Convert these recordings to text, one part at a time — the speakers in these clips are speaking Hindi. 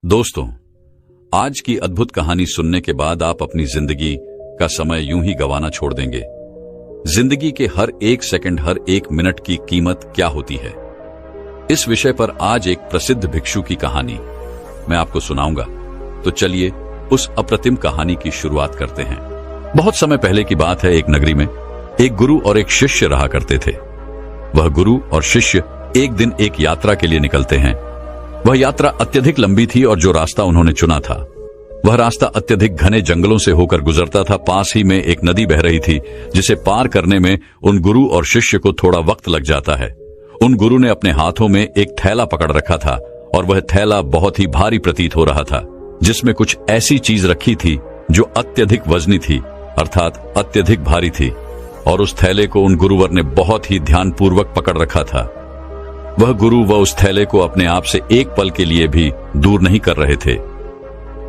दोस्तों, आज की अद्भुत कहानी सुनने के बाद आप अपनी जिंदगी का समय यूं ही गंवाना छोड़ देंगे। जिंदगी के हर एक सेकंड, हर एक मिनट की कीमत क्या होती है, इस विषय पर आज एक प्रसिद्ध भिक्षु की कहानी मैं आपको सुनाऊंगा। तो चलिए उस अप्रतिम कहानी की शुरुआत करते हैं। बहुत समय पहले की बात है। एक नगरी में एक गुरु और एक शिष्य रहा करते थे। वह गुरु और शिष्य एक दिन एक यात्रा के लिए निकलते हैं। वह यात्रा अत्यधिक लंबी थी और जो रास्ता उन्होंने चुना था वह रास्ता अत्यधिक घने जंगलों से होकर गुजरता था। पास ही में एक नदी बह रही थी जिसे पार करने में उन गुरु और शिष्य को थोड़ा वक्त लग जाता है। उन गुरु ने अपने हाथों में एक थैला पकड़ रखा था और वह थैला बहुत ही भारी प्रतीत हो रहा था, जिसमें कुछ ऐसी चीज रखी थी जो अत्यधिक वजनी थी, अर्थात अत्यधिक भारी थी। और उस थैले को उन गुरुवर ने बहुत ही ध्यानपूर्वक पकड़ रखा था। वह गुरु व उस थैले को अपने आप से एक पल के लिए भी दूर नहीं कर रहे थे।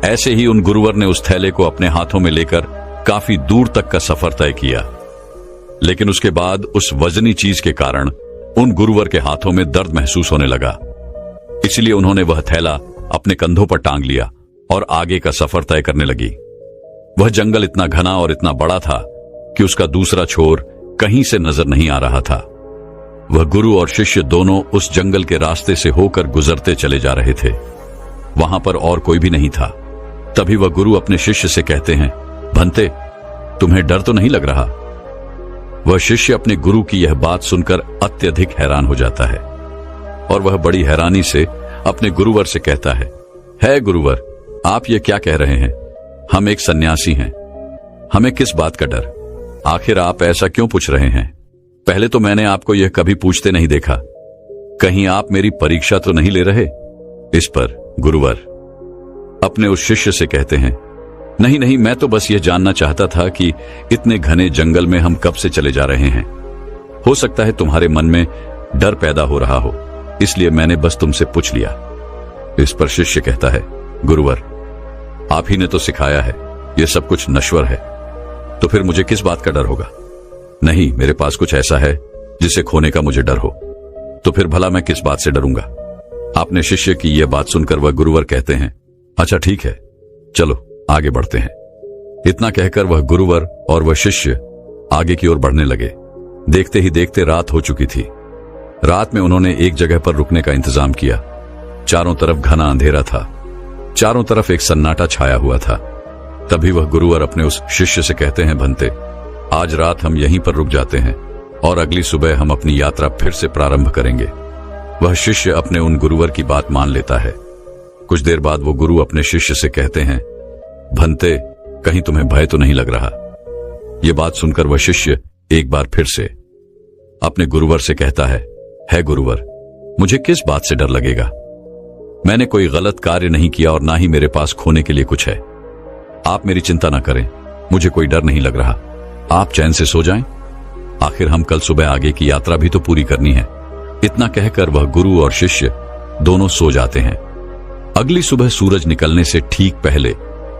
ऐसे ही उन गुरुवर ने उस थैले को अपने हाथों में लेकर काफी दूर तक का सफर तय किया। लेकिन उसके बाद उस वजनी चीज के कारण उन गुरुवर के हाथों में दर्द महसूस होने लगा। इसलिए उन्होंने वह थैला अपने कंधों पर टांग लिया और आगे का सफर तय करने लगी। वह जंगल इतना घना और इतना बड़ा था कि उसका दूसरा छोर कहीं से नजर नहीं आ रहा था। वह गुरु और शिष्य दोनों उस जंगल के रास्ते से होकर गुजरते चले जा रहे थे। वहां पर और कोई भी नहीं था। तभी वह गुरु अपने शिष्य से कहते हैं, भंते, तुम्हें डर तो नहीं लग रहा? वह शिष्य अपने गुरु की यह बात सुनकर अत्यधिक हैरान हो जाता है और वह बड़ी हैरानी से अपने गुरुवर से कहता है गुरुवर, आप ये क्या कह रहे हैं? हम एक सन्यासी हैं, हमें किस बात का डर? आखिर आप ऐसा क्यों पूछ रहे हैं? पहले तो मैंने आपको यह कभी पूछते नहीं देखा। कहीं आप मेरी परीक्षा तो नहीं ले रहे? इस पर गुरुवर अपने उस शिष्य से कहते हैं, नहीं नहीं, मैं तो बस यह जानना चाहता था कि इतने घने जंगल में हम कब से चले जा रहे हैं। हो सकता है तुम्हारे मन में डर पैदा हो रहा हो, इसलिए मैंने बस तुमसे पूछ लिया। इस पर शिष्य कहता है, गुरुवर, आप ही ने तो सिखाया है यह सब कुछ नश्वर है, तो फिर मुझे किस बात का डर होगा? नहीं, मेरे पास कुछ ऐसा है जिसे खोने का मुझे डर हो, तो फिर भला मैं किस बात से डरूंगा? आपने शिष्य की यह बात सुनकर वह गुरुवर कहते हैं, अच्छा ठीक है, चलो आगे बढ़ते हैं। इतना कहकर वह गुरुवर और वह शिष्य आगे की ओर बढ़ने लगे। देखते ही देखते रात हो चुकी थी। रात में उन्होंने एक जगह पर रुकने का इंतजाम किया। चारों तरफ घना अंधेरा था, चारों तरफ एक सन्नाटा छाया हुआ था। तभी वह गुरुवर अपने उस शिष्य से कहते हैं, भंते, आज रात हम यहीं पर रुक जाते हैं और अगली सुबह हम अपनी यात्रा फिर से प्रारंभ करेंगे। वह शिष्य अपने उन गुरुवर की बात मान लेता है। कुछ देर बाद वो गुरु अपने शिष्य से कहते हैं, भंते, कहीं तुम्हें भय तो नहीं लग रहा? ये बात सुनकर वह शिष्य एक बार फिर से अपने गुरुवर से कहता है गुरुवर, मुझे किस बात से डर लगेगा? मैंने कोई गलत कार्य नहीं किया और ना ही मेरे पास खोने के लिए कुछ है। आप मेरी चिंता ना करें, मुझे कोई डर नहीं लग रहा। आप चैन से सो जाएं। आखिर हम कल सुबह आगे की यात्रा भी तो पूरी करनी है। इतना कहकर वह गुरु और शिष्य दोनों सो जाते हैं। अगली सुबह सूरज निकलने से ठीक पहले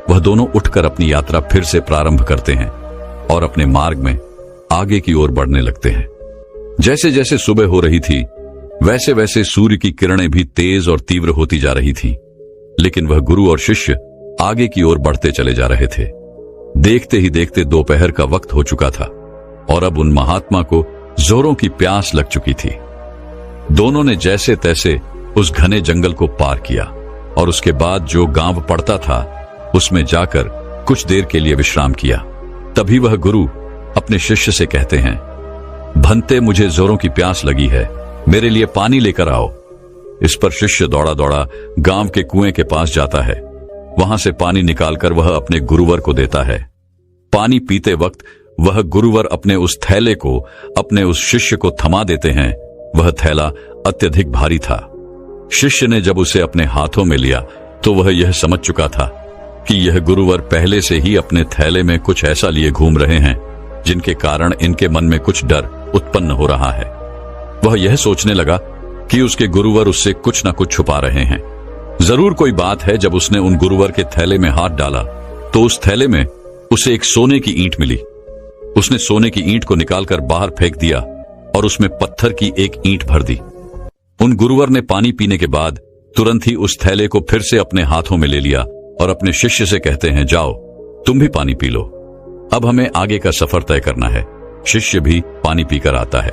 वह दोनों उठकर अपनी यात्रा फिर से प्रारंभ करते हैं और अपने मार्ग में आगे की ओर बढ़ने लगते हैं। जैसे जैसे सुबह हो रही थी वैसे वैसे सूर्य की किरणें भी तेज और तीव्र होती जा रही थी। लेकिन वह गुरु और शिष्य आगे की ओर बढ़ते चले जा रहे थे। देखते ही देखते दोपहर का वक्त हो चुका था और अब उन महात्मा को जोरों की प्यास लग चुकी थी। दोनों ने जैसे तैसे उस घने जंगल को पार किया और उसके बाद जो गांव पड़ता था उसमें जाकर कुछ देर के लिए विश्राम किया। तभी वह गुरु अपने शिष्य से कहते हैं, भंते, मुझे जोरों की प्यास लगी है, मेरे लिए पानी लेकर आओ। इस पर शिष्य दौड़ा दौड़ा गांव के कुएं के पास जाता है। वहां से पानी निकालकर वह अपने गुरुवर को देता है। पानी पीते वक्त वह गुरुवर अपने उस थैले को अपने उस शिष्य को थमा देते हैं। वह थैला अत्यधिक भारी था। शिष्य ने जब उसे अपने हाथों में लिया तो वह यह समझ चुका था कि यह गुरुवर पहले से ही अपने थैले में कुछ ऐसा लिए घूम रहे हैं जिनके कारण इनके मन में कुछ डर उत्पन्न हो रहा है। वह यह सोचने लगा कि उसके गुरुवर उससे कुछ न कुछ छुपा रहे हैं। जरूर कोई बात है। जब उसने उन गुरुवर के थैले में हाथ डाला तो उस थैले में उसे एक सोने की ईंट मिली। उसने सोने की ईंट को निकालकर बाहर फेंक दिया और उसमें पत्थर की एक ईंट भर दी। उन गुरुवर ने पानी पीने के बाद तुरंत ही उस थैले को फिर से अपने हाथों में ले लिया और अपने शिष्य से कहते हैं, जाओ तुम भी पानी पी लो, अब हमें आगे का सफर तय करना है। शिष्य भी पानी पीकर आता है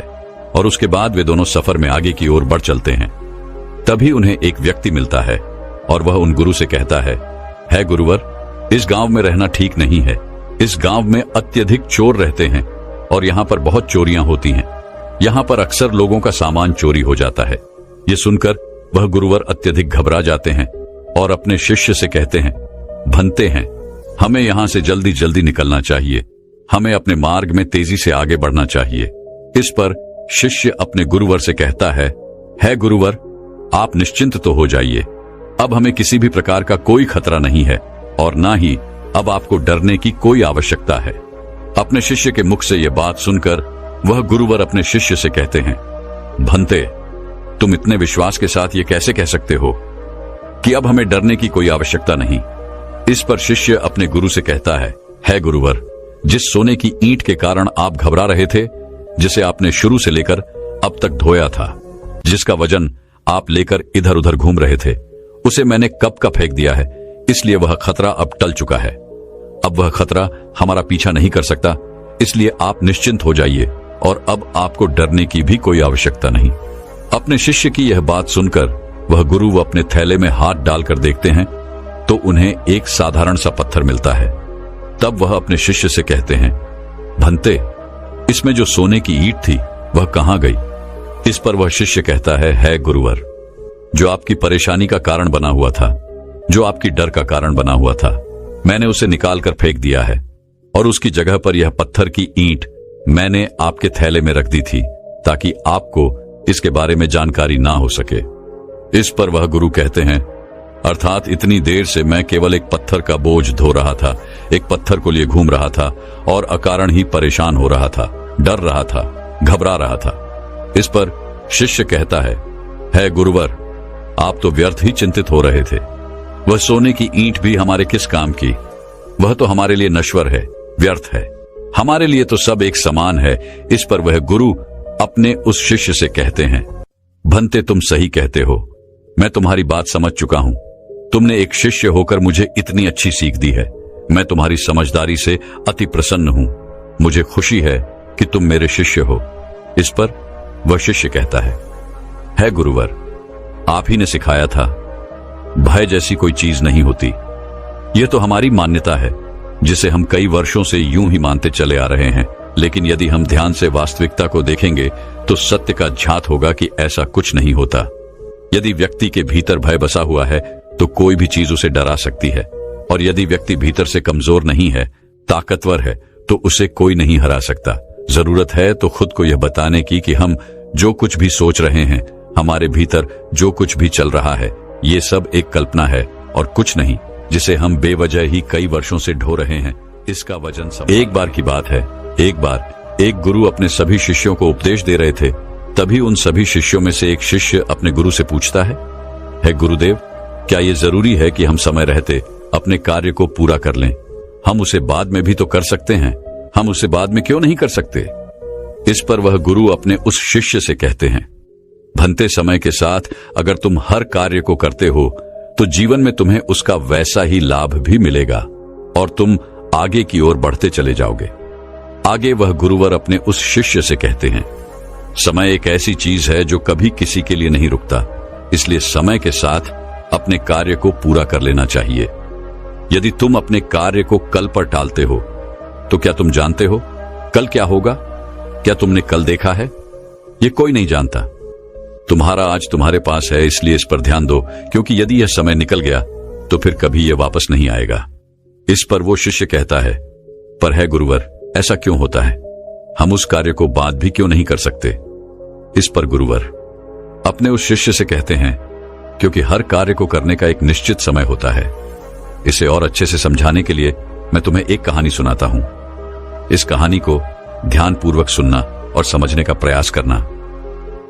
और उसके बाद वे दोनों सफर में आगे की ओर बढ़ चलते हैं। तभी उन्हें एक व्यक्ति मिलता है और वह उन गुरु से कहता है गुरुवर, इस गांव में रहना ठीक नहीं है। इस गांव में अत्यधिक चोर रहते हैं और यहाँ पर बहुत चोरियां होती हैं। यहाँ पर अक्सर लोगों का सामान चोरी हो जाता है। ये सुनकर वह गुरुवर अत्यधिक घबरा जाते हैं और अपने शिष्य से कहते हैं, भंते हैं, हमें यहाँ से जल्दी जल्दी निकलना चाहिए। हमें अपने मार्ग में तेजी से आगे बढ़ना चाहिए। इस पर शिष्य अपने गुरुवर से कहता है गुरुवर, आप निश्चिंत तो हो जाइए। अब हमें किसी भी प्रकार का कोई खतरा नहीं है और ना ही अब आपको डरने की कोई आवश्यकता है। अपने शिष्य के मुख से यह बात सुनकर वह गुरुवर अपने शिष्य से कहते हैं, भंते, तुम इतने विश्वास के साथ ये कैसे कह सकते हो कि अब हमें डरने की कोई आवश्यकता नहीं। इस पर शिष्य अपने गुरु से कहता है गुरुवर, जिस सोने की ईंट के कारण आप घबरा रहे थे, जिसे आपने शुरू से लेकर अब तक ढोया था, जिसका वजन आप लेकर इधर उधर घूम रहे थे, उसे मैंने कब का फेंक दिया है, इसलिए वह खतरा अब टल चुका है। अब वह खतरा हमारा पीछा नहीं कर सकता, इसलिए आप निश्चिंत हो जाइए और अब आपको डरने की भी कोई आवश्यकता नहीं। अपने शिष्य की यह बात सुनकर वह गुरु अपने थैले में हाथ डालकर देखते हैं तो उन्हें एक साधारण सा पत्थर मिलता है। तब वह अपने शिष्य से कहते हैं, भंते, इसमें जो सोने की ईंट थी वह कहां गई? इस पर वह शिष्य कहता है गुरुवर, जो आपकी परेशानी का कारण बना हुआ था, जो आपकी डर का कारण बना हुआ था, मैंने उसे निकालकर फेंक दिया है और उसकी जगह पर यह पत्थर की ईंट मैंने आपके थैले में रख दी थी ताकि आपको इसके बारे में जानकारी ना हो सके। इस पर वह गुरु कहते हैं, अर्थात इतनी देर से मैं केवल एक पत्थर का बोझ ढो रहा था, एक पत्थर को लिए घूम रहा था और अकारण ही परेशान हो रहा था, डर रहा था, घबरा रहा था। इस पर शिष्य कहता है गुरुवर, आप तो व्यर्थ ही चिंतित हो रहे थे। वह सोने की ईंट भी हमारे किस काम की? वह तो हमारे लिए नश्वर है, व्यर्थ है। हमारे लिए तो सब एक समान है। इस पर वह गुरु अपने उस शिष्य से कहते हैं, भंते, तुम सही कहते हो, मैं तुम्हारी बात समझ चुका हूं। तुमने एक शिष्य होकर मुझे इतनी अच्छी सीख दी है। मैं तुम्हारी समझदारी से अति प्रसन्न हूं। मुझे खुशी है कि तुम मेरे शिष्य हो। इस पर वह शिष्य कहता है गुरुवर, आप ही ने सिखाया था, भय जैसी कोई चीज नहीं होती। यह तो हमारी मान्यता है जिसे हम कई वर्षों से यूं ही मानते चले आ रहे हैं, लेकिन यदि हम ध्यान से वास्तविकता को देखेंगे तो सत्य का झात होगा कि ऐसा कुछ नहीं होता। यदि व्यक्ति के भीतर भय बसा हुआ है तो कोई भी चीज उसे डरा सकती है, और यदि व्यक्ति भीतर से कमजोर नहीं है, ताकतवर है, तो उसे कोई नहीं हरा सकता। जरूरत है तो खुद को यह बताने की कि हम जो कुछ भी सोच रहे हैं, हमारे भीतर जो कुछ भी चल रहा है, ये सब एक कल्पना है और कुछ नहीं, जिसे हम बेवजह ही कई वर्षों से ढो रहे हैं। इसका वजन सब। एक बार की बात है, एक बार एक गुरु अपने सभी शिष्यों को उपदेश दे रहे थे। तभी उन सभी शिष्यों में से एक शिष्य अपने गुरु से पूछता है गुरुदेव, क्या ये जरूरी है कि हम समय रहते अपने कार्य को पूरा कर लें? हम उसे बाद में भी तो कर सकते हैं, हम उसे बाद में क्यों नहीं कर सकते? इस पर वह गुरु अपने उस शिष्य से कहते हैं, भंते, समय के साथ अगर तुम हर कार्य को करते हो तो जीवन में तुम्हें उसका वैसा ही लाभ भी मिलेगा और तुम आगे की ओर बढ़ते चले जाओगे। आगे वह गुरुवर अपने उस शिष्य से कहते हैं, समय एक ऐसी चीज है जो कभी किसी के लिए नहीं रुकता, इसलिए समय के साथ अपने कार्य को पूरा कर लेना चाहिए। यदि तुम अपने कार्य को कल पर टालते हो तो क्या तुम जानते हो कल क्या होगा? क्या तुमने कल देखा है? ये कोई नहीं जानता। तुम्हारा आज तुम्हारे पास है, इसलिए इस पर ध्यान दो, क्योंकि यदि यह समय निकल गया तो फिर कभी यह वापस नहीं आएगा। इस पर वो शिष्य कहता है, पर गुरुवर, ऐसा क्यों होता है? हम उस कार्य को बाद भी क्यों नहीं कर सकते? इस पर गुरुवर अपने उस शिष्य से कहते हैं, क्योंकि हर कार्य को करने का एक निश्चित समय होता है। इसे और अच्छे से समझाने के लिए मैं तुम्हें एक कहानी सुनाता हूं। इस कहानी को ध्यानपूर्वक सुनना और समझने का प्रयास करना।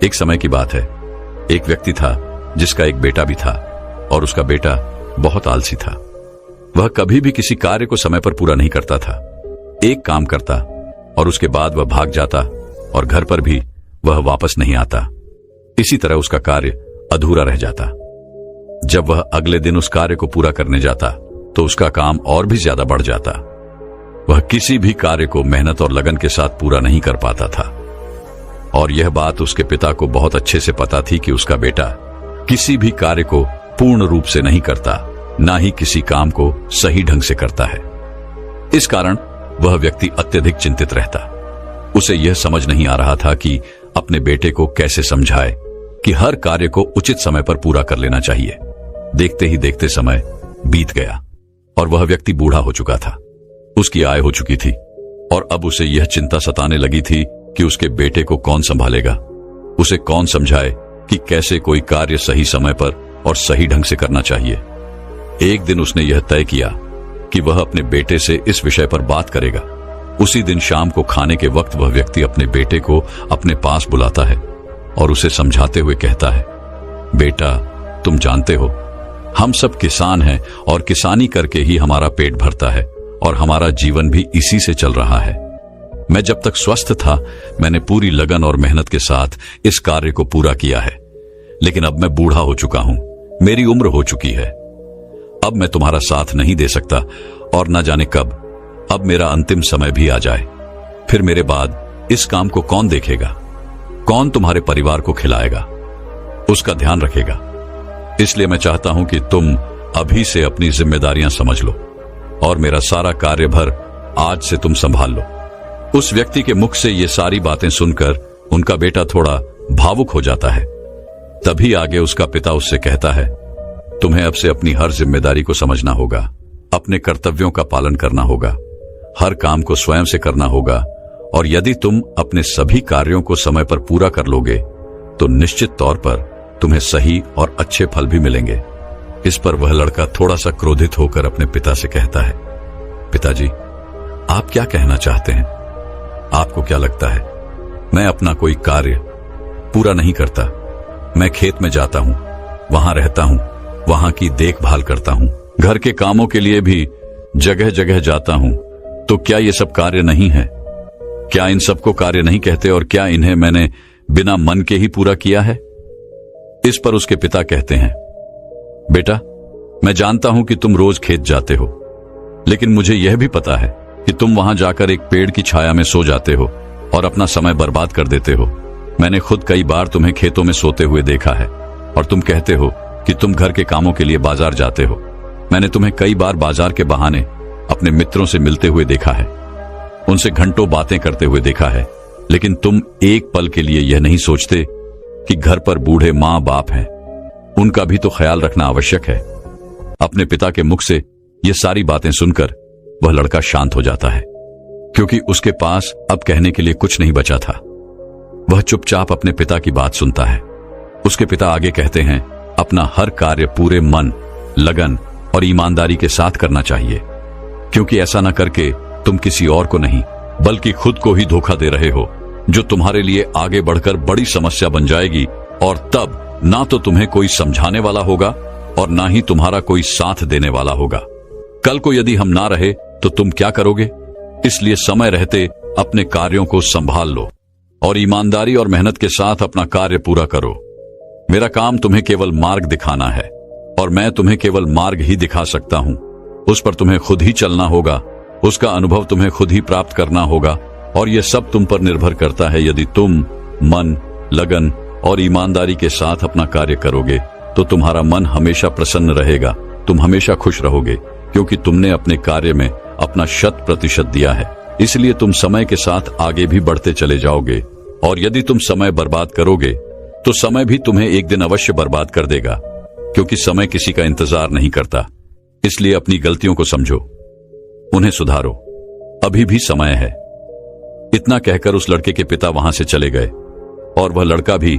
एक समय की बात है, एक व्यक्ति था जिसका एक बेटा भी था और उसका बेटा बहुत आलसी था। वह कभी भी किसी कार्य को समय पर पूरा नहीं करता था। एक काम करता और उसके बाद वह भाग जाता और घर पर भी वह वापस नहीं आता। इसी तरह उसका कार्य अधूरा रह जाता। जब वह अगले दिन उस कार्य को पूरा करने जाता तो उसका काम और भी ज्यादा बढ़ जाता। वह किसी भी कार्य को मेहनत और लगन के साथ पूरा नहीं कर पाता था, और यह बात उसके पिता को बहुत अच्छे से पता थी कि उसका बेटा किसी भी कार्य को पूर्ण रूप से नहीं करता, ना ही किसी काम को सही ढंग से करता है। इस कारण वह व्यक्ति अत्यधिक चिंतित रहता। उसे यह समझ नहीं आ रहा था कि अपने बेटे को कैसे समझाए कि हर कार्य को उचित समय पर पूरा कर लेना चाहिए। देखते ही देखते समय बीत गया और वह व्यक्ति बूढ़ा हो चुका था। उसकी आय हो चुकी थी और अब उसे यह चिंता सताने लगी थी कि उसके बेटे को कौन संभालेगा, उसे कौन समझाए कि कैसे कोई कार्य सही समय पर और सही ढंग से करना चाहिए। एक दिन उसने यह तय किया कि वह अपने बेटे से इस विषय पर बात करेगा। उसी दिन शाम को खाने के वक्त वह व्यक्ति अपने बेटे को अपने पास बुलाता है और उसे समझाते हुए कहता है, बेटा, तुम जानते हो हम सब किसान हैं और किसानी करके ही हमारा पेट भरता है और हमारा जीवन भी इसी से चल रहा है। मैं जब तक स्वस्थ था मैंने पूरी लगन और मेहनत के साथ इस कार्य को पूरा किया है, लेकिन अब मैं बूढ़ा हो चुका हूं, मेरी उम्र हो चुकी है। अब मैं तुम्हारा साथ नहीं दे सकता और न जाने कब अब मेरा अंतिम समय भी आ जाए। फिर मेरे बाद इस काम को कौन देखेगा, कौन तुम्हारे परिवार को खिलाएगा, उसका ध्यान रखेगा। इसलिए मैं चाहता हूं कि तुम अभी से अपनी जिम्मेदारियां समझ लो और मेरा सारा कार्यभार आज से तुम संभाल लो। उस व्यक्ति के मुख से ये सारी बातें सुनकर उनका बेटा थोड़ा भावुक हो जाता है। तभी आगे उसका पिता उससे कहता है, तुम्हें अब से अपनी हर जिम्मेदारी को समझना होगा, अपने कर्तव्यों का पालन करना होगा, हर काम को स्वयं से करना होगा, और यदि तुम अपने सभी कार्यों को समय पर पूरा कर लोगे तो निश्चित तौर पर तुम्हें सही और अच्छे फल भी मिलेंगे। इस पर वह लड़का थोड़ा सा क्रोधित होकर अपने पिता से कहता है, पिताजी, आप क्या कहना चाहते हैं? आपको क्या लगता है मैं अपना कोई कार्य पूरा नहीं करता? मैं खेत में जाता हूं, वहां रहता हूं, वहां की देखभाल करता हूं, घर के कामों के लिए भी जगह जगह जाता हूं, तो क्या ये सब कार्य नहीं है? क्या इन सबको कार्य नहीं कहते और क्या इन्हें मैंने बिना मन के ही पूरा किया है? इस पर उसके पिता कहते हैं, बेटा, मैं जानता हूं कि तुम रोज खेत जाते हो, लेकिन मुझे यह भी पता है कि तुम वहां जाकर एक पेड़ की छाया में सो जाते हो और अपना समय बर्बाद कर देते हो। मैंने खुद कई बार तुम्हें खेतों में सोते हुए देखा है और तुम कहते हो कि तुम घर के कामों के लिए बाजार जाते हो। मैंने तुम्हें कई बार बाजार के बहाने अपने मित्रों से मिलते हुए देखा है, उनसे घंटों बातें करते हुए देखा है, लेकिन तुम एक पल के लिए यह नहीं सोचते कि घर पर बूढ़े मां बाप हैं, उनका भी तो ख्याल रखना आवश्यक है। अपने पिता के मुख से ये सारी बातें सुनकर वह लड़का शांत हो जाता है, क्योंकि उसके पास अब कहने के लिए कुछ नहीं बचा था। वह चुपचाप अपने पिता की बात सुनता है। उसके पिता आगे कहते हैं, अपना हर कार्य पूरे मन, लगन और ईमानदारी के साथ करना चाहिए, क्योंकि ऐसा न करके तुम किसी और को नहीं बल्कि खुद को ही धोखा दे रहे हो, जो तुम्हारे लिए आगे बढ़कर बड़ी समस्या बन जाएगी, और तब ना तो तुम्हें कोई समझाने वाला होगा और ना ही तुम्हारा कोई साथ देने वाला होगा। कल को यदि हम ना रहे तो तुम क्या करोगे? इसलिए समय रहते अपने कार्यों को संभाल लो और ईमानदारी और मेहनत के साथ अपना कार्य पूरा करो। मेरा काम तुम्हें केवल मार्ग दिखाना है और मैं तुम्हें केवल मार्ग ही दिखा सकता हूं। उस पर तुम्हें खुद ही चलना होगा, उसका अनुभव तुम्हें खुद ही प्राप्त करना होगा, और यह सब तुम पर निर्भर करता है। यदि तुम मन, लगन और ईमानदारी के साथ अपना कार्य करोगे तो तुम्हारा मन हमेशा प्रसन्न रहेगा, तुम हमेशा खुश रहोगे, क्योंकि तुमने अपने कार्य में अपना 100% दिया है। इसलिए तुम समय के साथ आगे भी बढ़ते चले जाओगे, और यदि तुम समय बर्बाद करोगे तो समय भी तुम्हें एक दिन अवश्य बर्बाद कर देगा, क्योंकि समय किसी का इंतजार नहीं करता। इसलिए अपनी गलतियों को समझो, उन्हें सुधारो, अभी भी समय है। इतना कहकर उस लड़के के पिता वहां से चले गए और वह लड़का भी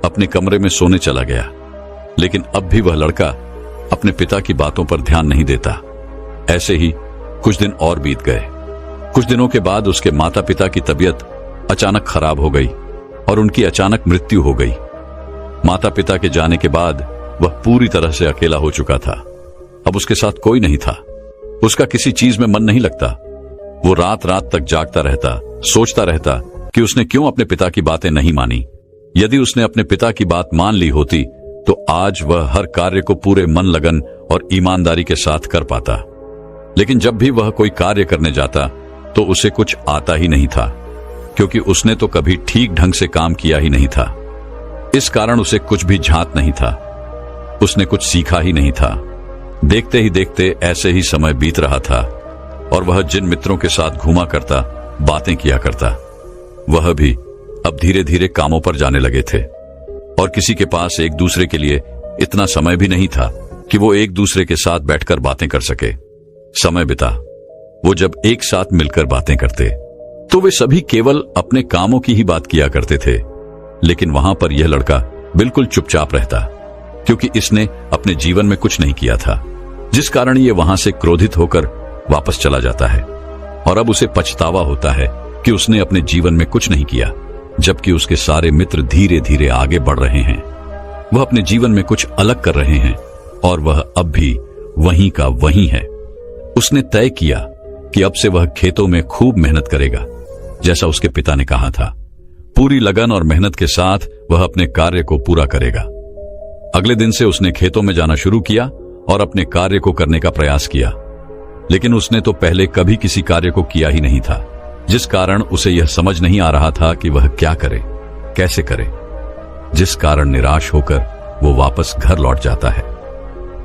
अपने कमरे में सोने चला गया। लेकिन अब भी वह लड़का अपने पिता की बातों पर ध्यान नहीं देता। ऐसे ही कुछ दिन और बीत गए। कुछ दिनों के बाद उसके माता पिता की तबीयत अचानक खराब हो गई और उनकी अचानक मृत्यु हो गई। माता पिता के जाने के बाद वह पूरी तरह से अकेला हो चुका था। अब उसके साथ कोई नहीं था, उसका किसी चीज में मन नहीं लगता। वो रात रात तक जागता रहता, सोचता रहता कि उसने क्यों अपने पिता की बातें नहीं मानी। यदि उसने अपने पिता की बात मान ली होती तो आज वह हर कार्य को पूरे मन लगन और ईमानदारी के साथ कर पाता। लेकिन जब भी वह कोई कार्य करने जाता तो उसे कुछ आता ही नहीं था, क्योंकि उसने तो कभी ठीक ढंग से काम किया ही नहीं था। इस कारण उसे कुछ भी झांत नहीं था, उसने कुछ सीखा ही नहीं था। देखते ही देखते ऐसे ही समय बीत रहा था और वह जिन मित्रों के साथ घूमा करता, बातें किया करता, वह भी अब धीरे धीरे कामों पर जाने लगे थे और किसी के पास एक दूसरे के लिए इतना समय भी नहीं था कि वो एक दूसरे के साथ बैठकर बातें कर सके। समय बिता, वो जब एक साथ मिलकर बातें करते तो वे सभी केवल अपने कामों की ही बात किया करते थे। लेकिन वहां पर यह लड़का बिल्कुल चुपचाप रहता, क्योंकि इसने अपने जीवन में कुछ नहीं किया था, जिस कारण ये वहां से क्रोधित होकर वापस चला जाता है और अब उसे पछतावा होता है कि उसने अपने जीवन में कुछ नहीं किया, जबकि उसके सारे मित्र धीरे धीरे आगे बढ़ रहे हैं। वह अपने जीवन में कुछ अलग कर रहे हैं और वह अब भी वहीं का वहीं है। उसने तय किया कि अब से वह खेतों में खूब मेहनत करेगा, जैसा उसके पिता ने कहा था। पूरी लगन और मेहनत के साथ वह अपने कार्य को पूरा करेगा। अगले दिन से उसने खेतों में जाना शुरू किया और अपने कार्य को करने का प्रयास किया। लेकिन उसने तो पहले कभी किसी कार्य को किया ही नहीं था, जिस कारण उसे यह समझ नहीं आ रहा था कि वह क्या करे, कैसे करे, जिस कारण निराश होकर वो वापस घर लौट जाता है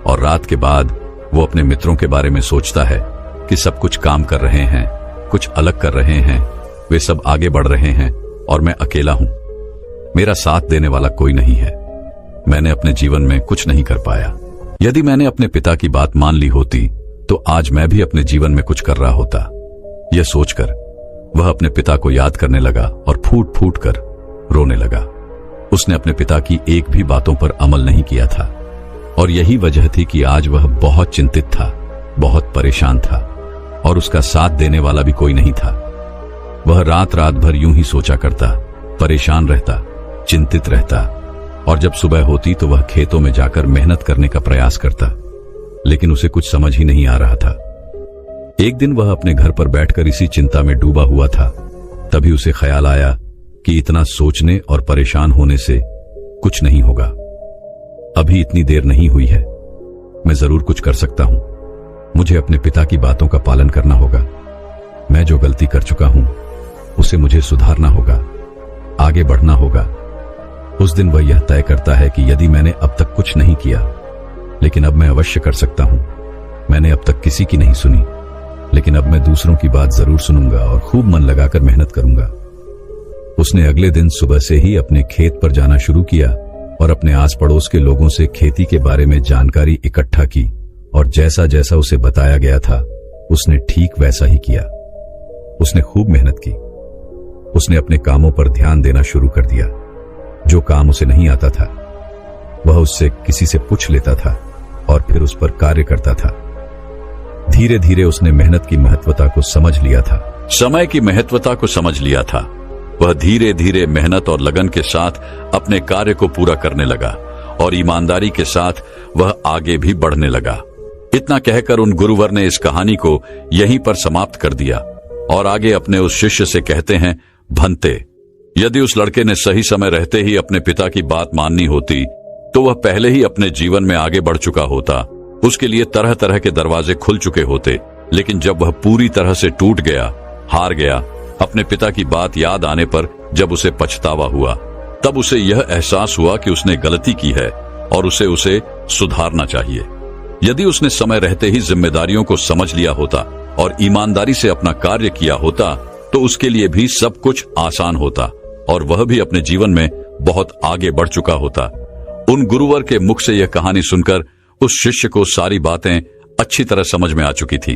और रात के बाद वो अपने मित्रों के बारे में सोचता है कि सब कुछ काम कर रहे हैं, कुछ अलग कर रहे हैं, वे सब आगे बढ़ रहे हैं और मैं अकेला हूं। मेरा साथ देने वाला कोई नहीं है। मैंने अपने जीवन में कुछ नहीं कर पाया। यदि मैंने अपने पिता की बात मान ली होती तो आज मैं भी अपने जीवन में कुछ कर रहा होता। यह सोचकर वह अपने पिता को याद करने लगा और फूट फूट कर रोने लगा। उसने अपने पिता की एक भी बातों पर अमल नहीं किया था और यही वजह थी कि आज वह बहुत चिंतित था, बहुत परेशान था और उसका साथ देने वाला भी कोई नहीं था। वह रात रात भर यूं ही सोचा करता, परेशान रहता, चिंतित रहता और जब सुबह होती तो वह खेतों में जाकर मेहनत करने का प्रयास करता, लेकिन उसे कुछ समझ ही नहीं आ रहा था। एक दिन वह अपने घर पर बैठकर इसी चिंता में डूबा हुआ था। तभी उसे ख्याल आया कि इतना सोचने और परेशान होने से कुछ नहीं होगा। अभी इतनी देर नहीं हुई है, मैं जरूर कुछ कर सकता हूं। मुझे अपने पिता की बातों का पालन करना होगा। मैं जो गलती कर चुका हूं उसे मुझे सुधारना होगा, आगे बढ़ना होगा। उस दिन वह यह तय करता है कि यदि मैंने अब तक कुछ नहीं किया, लेकिन अब मैं अवश्य कर सकता हूं। मैंने अब तक किसी की नहीं सुनी, लेकिन अब मैं दूसरों की बात जरूर सुनूंगा और खूब मन लगाकर मेहनत करूंगा। उसने अगले दिन सुबह से ही अपने खेत पर जाना शुरू किया और अपने आस पड़ोस के लोगों से खेती के बारे में जानकारी इकट्ठा की और जैसा जैसा उसे बताया गया था उसने ठीक वैसा ही किया। उसने खूब मेहनत की। उसने अपने कामों पर ध्यान देना शुरू कर दिया। जो काम उसे नहीं आता था वह उससे किसी से पूछ लेता था और फिर उस पर कार्य करता था। धीरे धीरे उसने मेहनत की महत्वता को समझ लिया था, समय की महत्वता को समझ लिया था। वह धीरे धीरे मेहनत और लगन के साथ अपने कार्य को पूरा करने लगा और ईमानदारी के साथ वह आगे भी बढ़ने लगा। इतना कहकर उन गुरुवर ने इस कहानी को यहीं पर समाप्त कर दिया और आगे अपने उस शिष्य से कहते हैं, भंते, यदि उस लड़के ने सही समय रहते ही अपने पिता की बात माननी होती तो वह पहले ही अपने जीवन में आगे बढ़ चुका होता। उसके लिए तरह तरह के दरवाजे खुल चुके होते। लेकिन जब वह पूरी तरह से टूट गया, हार गया, अपने पिता की बात याद आने पर जब उसे पछतावा हुआ, तब उसे यह एहसास हुआ कि उसने गलती की है और उसे सुधारना चाहिए। यदि उसने समय रहते ही जिम्मेदारियों को समझ लिया होता और ईमानदारी से अपना कार्य किया होता तो उसके लिए भी सब कुछ आसान होता और वह भी अपने जीवन में बहुत आगे बढ़ चुका होता। उन गुरुवर के मुख से यह कहानी सुनकर उस शिष्य को सारी बातें अच्छी तरह समझ में आ चुकी थी।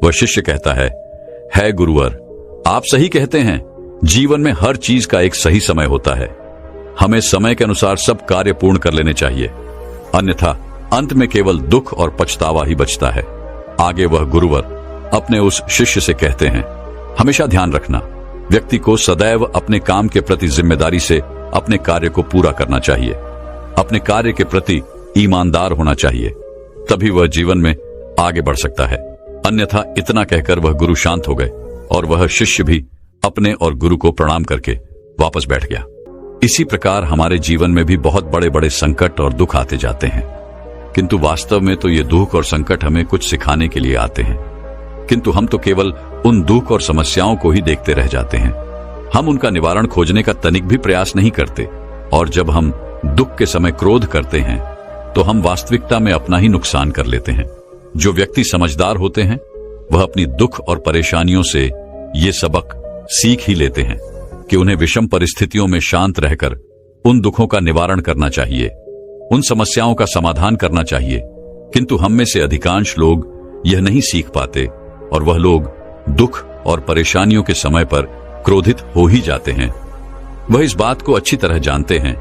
वह शिष्य कहता है गुरुवर, आप सही कहते हैं। जीवन में हर चीज का एक सही समय होता है। हमें समय के अनुसार सब कार्य पूर्ण कर लेने चाहिए, अन्यथा अंत में केवल दुख और पछतावा ही बचता है। आगे वह गुरुवर अपने उस शिष्य से कहते हैं, हमेशा ध्यान रखना, व्यक्ति को सदैव अपने काम के प्रति जिम्मेदारी से अपने कार्य को पूरा करना चाहिए। अपने कार्य के प्रति ईमानदार होना चाहिए, तभी वह जीवन में आगे बढ़ सकता है। अन्यथा इतना कहकर वह गुरु शांत हो गए और वह शिष्य भी अपने और गुरु को प्रणाम करके वापस बैठ गया। इसी प्रकार हमारे जीवन में भी बहुत बड़े बड़े संकट और दुख आते जाते हैं, किंतु वास्तव में तो ये दुख और संकट हमें कुछ सिखाने के लिए आते हैं। किंतु हम तो केवल उन दुख और समस्याओं को ही देखते रह जाते हैं। हम उनका निवारण खोजने का तनिक भी प्रयास नहीं करते, और जब हम दुख के समय क्रोध करते हैं तो हम वास्तविकता में अपना ही नुकसान कर लेते हैं। जो व्यक्ति समझदार होते हैं वह अपनी दुख और परेशानियों से ये सबक सीख ही लेते हैं कि उन्हें विषम परिस्थितियों में शांत रहकर उन दुखों का निवारण करना चाहिए, उन समस्याओं का समाधान करना चाहिए। किंतु हम में से अधिकांश लोग यह नहीं सीख पाते, और वह लोग दुख और परेशानियों के समय पर क्रोधित हो ही जाते हैं। वह इस बात को अच्छी तरह जानते हैं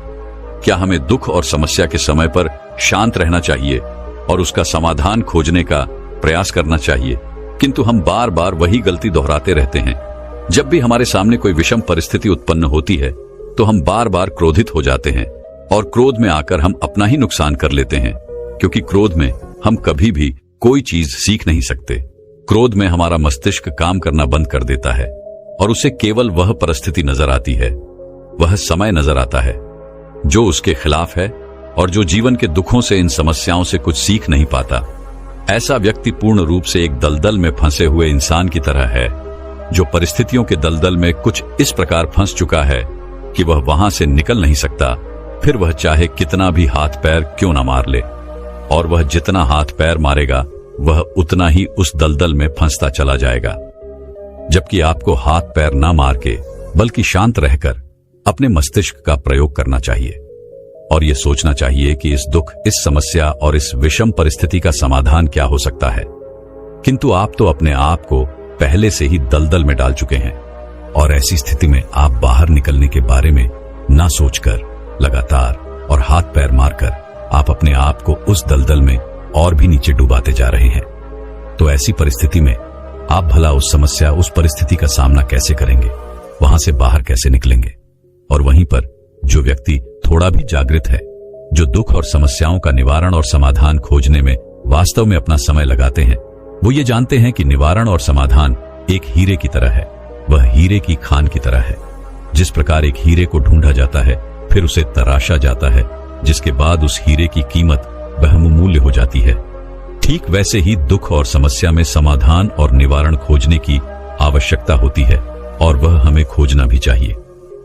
क्या हमें दुख और समस्या के समय पर शांत रहना चाहिए और उसका समाधान खोजने का प्रयास करना चाहिए, किंतु हम बार बार वही गलती दोहराते रहते हैं। जब भी हमारे सामने कोई विषम परिस्थिति उत्पन्न होती है तो हम बार बार क्रोधित हो जाते हैं, और क्रोध में आकर हम अपना ही नुकसान कर लेते हैं, क्योंकि क्रोध में हम कभी भी कोई चीज सीख नहीं सकते। क्रोध में हमारा मस्तिष्क काम करना बंद कर देता है और उसे केवल वह परिस्थिति नजर आती है, वह समय नजर आता है जो उसके खिलाफ है, और जो जीवन के दुखों से, इन समस्याओं से कुछ सीख नहीं पाता। ऐसा व्यक्ति पूर्ण रूप से एक दलदल में फंसे हुए इंसान की तरह है, जो परिस्थितियों के दलदल में कुछ इस प्रकार फंस चुका है कि वह वहां से निकल नहीं सकता, फिर वह चाहे कितना भी हाथ पैर क्यों न मार ले। और वह जितना हाथ पैर मारेगा वह उतना ही उस दलदल में फंसता चला जाएगा। जबकि आपको हाथ पैर ना मार के बल्कि शांत रहकर अपने मस्तिष्क का प्रयोग करना चाहिए और यह सोचना चाहिए कि इस दुख, इस समस्या और इस विषम परिस्थिति का समाधान क्या हो सकता है। किंतु आप तो अपने आप को पहले से ही दलदल में डाल चुके हैं, और ऐसी स्थिति में आप बाहर निकलने के बारे में ना सोचकर लगातार और हाथ पैर मारकर आप अपने आप को उस दलदल में और भी नीचे डुबाते जा रहे हैं। तो ऐसी परिस्थिति में आप भला उस समस्या, उस परिस्थिति का सामना कैसे करेंगे, वहां से बाहर कैसे निकलेंगे? और वहीं पर जो व्यक्ति थोड़ा भी जागृत है, जो दुख और समस्याओं का निवारण और समाधान खोजने में वास्तव में अपना समय लगाते हैं, वो ये जानते हैं कि निवारण और समाधान एक हीरे की तरह है। वह हीरे की खान की तरह है। जिस प्रकार एक हीरे को ढूंढा जाता है, फिर उसे तराशा जाता है, जिसके बाद उस हीरे की कीमत बहुमूल्य हो जाती है, ठीक वैसे ही दुख और समस्या में समाधान और निवारण खोजने की आवश्यकता होती है, और वह हमें खोजना भी चाहिए।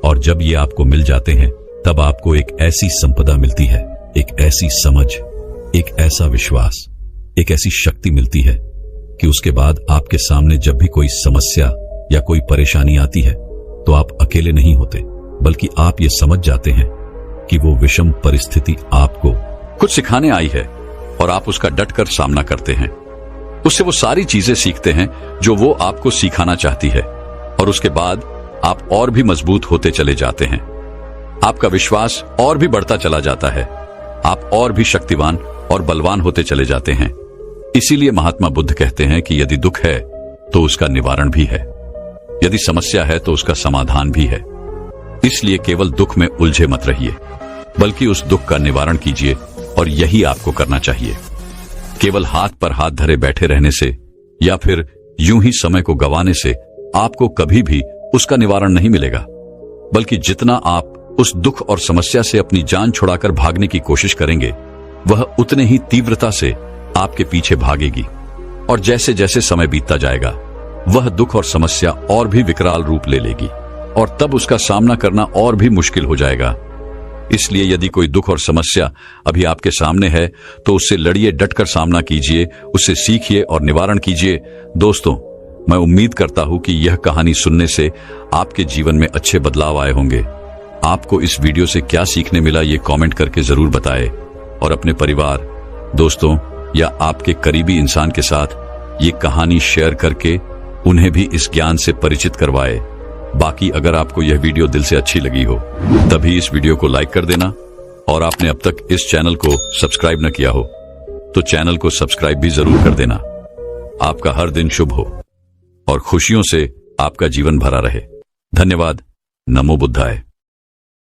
और जब ये आपको मिल जाते हैं, तब आपको एक ऐसी संपदा मिलती है, एक ऐसी समझ, एक ऐसा विश्वास, एक ऐसी शक्ति मिलती है कि उसके बाद आपके सामने जब भी कोई समस्या या कोई परेशानी आती है तो आप अकेले नहीं होते, बल्कि आप ये समझ जाते हैं कि वो विषम परिस्थिति आपको कुछ सिखाने आई है, और आप उसका डटकर सामना करते हैं। उससे वो सारी चीजें सीखते हैं जो वो आपको सिखाना चाहती है, और उसके बाद आप और भी मजबूत होते चले जाते हैं। आपका विश्वास और भी बढ़ता चला जाता है, आप और भी शक्तिवान और बलवान होते चले जाते हैं। इसीलिए महात्मा बुद्ध कहते हैं कि यदि दुख है तो उसका निवारण भी है, यदि समस्या है तो उसका समाधान भी है। इसलिए केवल दुख में उलझे मत रहिए, बल्कि उस दुख का निवारण कीजिए, और यही आपको करना चाहिए। केवल हाथ पर हाथ धरे बैठे रहने से या फिर यूं ही समय को गंवाने से आपको कभी भी उसका निवारण नहीं मिलेगा, बल्कि जितना आप उस दुख और समस्या से अपनी जान छुड़ाकर भागने की कोशिश करेंगे, वह उतने ही तीव्रता से आपके पीछे भागेगी। और जैसे जैसे समय बीतता जाएगा, वह दुख और समस्या और भी विकराल रूप ले लेगी, और तब उसका सामना करना और भी मुश्किल हो जाएगा। इसलिए यदि कोई दुख और समस्या अभी आपके सामने है तो उससे लड़िए, डटकर सामना कीजिए, उससे सीखिए और निवारण कीजिए। दोस्तों, मैं उम्मीद करता हूं कि यह कहानी सुनने से आपके जीवन में अच्छे बदलाव आए होंगे। आपको इस वीडियो से क्या सीखने मिला, ये कमेंट करके जरूर बताएं, और अपने परिवार, दोस्तों या आपके करीबी इंसान के साथ ये कहानी शेयर करके उन्हें भी इस ज्ञान से परिचित करवाएं। बाकी अगर आपको यह वीडियो दिल से अच्छी लगी हो तभी इस वीडियो को लाइक कर देना, और आपने अब तक इस चैनल को सब्सक्राइब न किया हो तो चैनल को सब्सक्राइब भी जरूर कर देना। आपका हर दिन शुभ हो और खुशियों से आपका जीवन भरा रहे। धन्यवाद। नमो बुद्धाय।